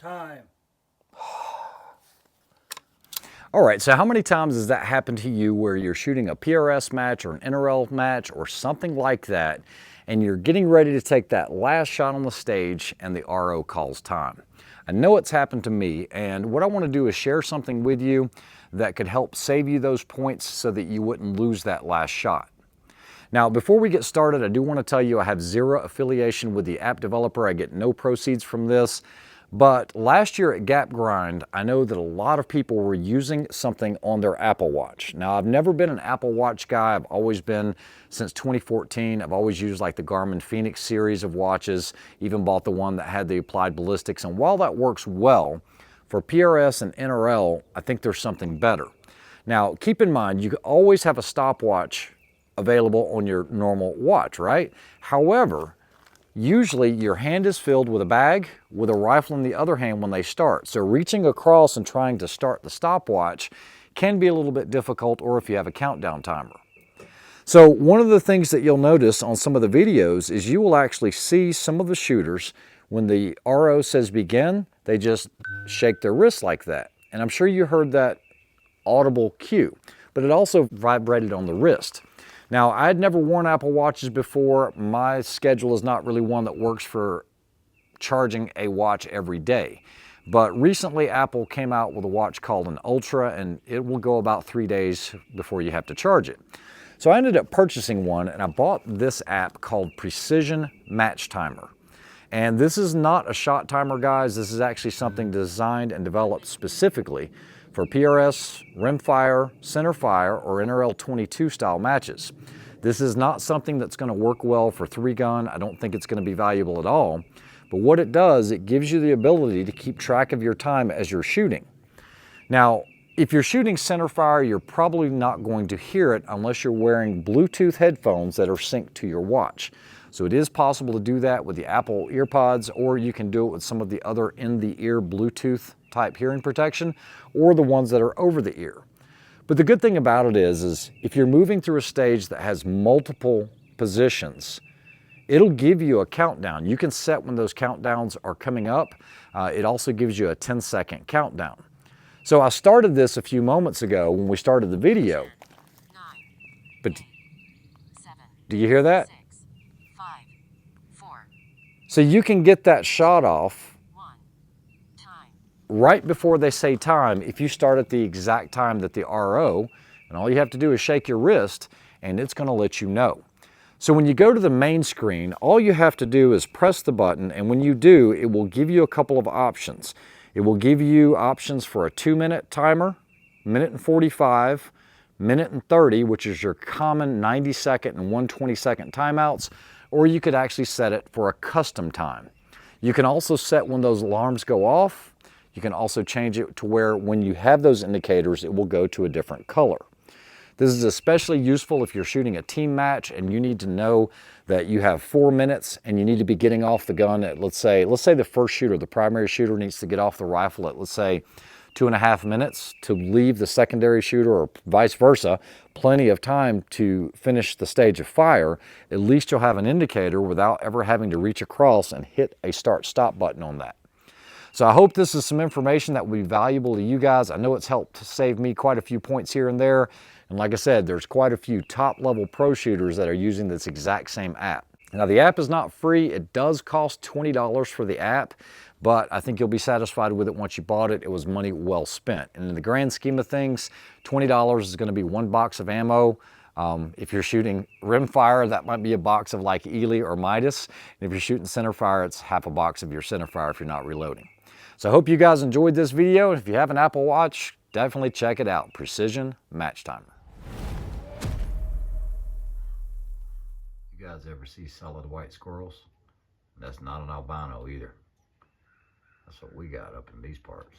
Time. All right, so how many times has that happened to you where you're shooting a PRS match or an NRL match or something like that, and you're getting ready to take that last shot on the stage and the RO calls time? I know it's happened to me, and what I want to do is share something with you that could help save you those points so that you wouldn't lose that last shot. Now, before we get started, I do want to tell you I have zero affiliation with the app developer. I get no proceeds from this. But last year at Gap Grind, I know that a lot of people were using something on their Apple Watch. Now, I've never been an Apple Watch guy. I've always been, since 2014, I've always used like the Garmin Fenix series of watches, even bought the one that had the applied ballistics. And while that works well, for PRS and NRL, I think there's something better. Now, keep in mind, you always have a stopwatch available on your normal watch, right? However, usually your hand is filled with a bag with a rifle in the other hand when they start. So reaching across and trying to start the stopwatch can be a little bit difficult, or if you have a countdown timer. So one of the things that you'll notice on some of the videos is you will actually see some of the shooters, when the RO says begin, they just shake their wrists like that. And I'm sure you heard that audible cue, but it also vibrated on the wrist. Now, I had never worn Apple Watches before. My schedule is not really one that works for charging a watch every day. But recently, Apple came out with a watch called an Ultra, and it will go about 3 days before you have to charge it. So I ended up purchasing one, and I bought this app called Precision Match Timer. And this is not a shot timer, guys. This is actually something designed and developed specifically for PRS, rimfire, centerfire, or NRL 22 style matches. This is not something that's going to work well for 3-gun. I don't think it's going to be valuable at all. But what it does, it gives you the ability to keep track of your time as you're shooting. Now, if you're shooting centerfire, you're probably not going to hear it unless you're wearing Bluetooth headphones that are synced to your watch. So it is possible to do that with the Apple EarPods, or you can do it with some of the other in-the-ear Bluetooth type hearing protection, or the ones that are over the ear. But the good thing about it is if you're moving through a stage that has multiple positions, it'll give you a countdown. You can set when those countdowns are coming up. It also gives you a 10-second countdown. So I started this a few moments ago when we started the video. 9, But 8, 7, do you hear that? 6, 5, 4, So you can get that shot off 1, time. right before they say time if you start at the exact time that the RO, and all you have to do is shake your wrist and it's going to let you know. So when you go to the main screen, all you have to do is press the button, and when you do, it will give you a couple of options. It will give you options for a 2-minute timer, minute and 45, minute and 30, which is your common 90-second and 120-second timeouts, or you could actually set it for a custom time. You can also set when those alarms go off. You can also change it to where when you have those indicators, it will go to a different color. This is especially useful if you're shooting a team match and you need to know that you have 4 minutes and you need to be getting off the gun at, let's say the first shooter, the primary shooter, needs to get off the rifle at, let's say, 2.5 minutes to leave the secondary shooter, or vice versa, plenty of time to finish the stage of fire. At least you'll have an indicator without ever having to reach across and hit a start-stop button on that. So I hope this is some information that will be valuable to you guys. I know it's helped save me quite a few points here and there. And like I said, there's quite a few top-level pro shooters that are using this exact same app. Now, the app is not free. It does cost $20 for the app, but I think you'll be satisfied with it once you bought it. It was money well spent. And in the grand scheme of things, $20 is going to be 1 box of ammo. If you're shooting rimfire, that might be a box of like Ely or Midas. And if you're shooting centerfire, it's half a box of your centerfire if you're not reloading. So I hope you guys enjoyed this video. If you have an Apple Watch, definitely check it out. Precision Match Timer. You guys ever see solid white squirrels? That's not an albino either. That's what we got up in these parts.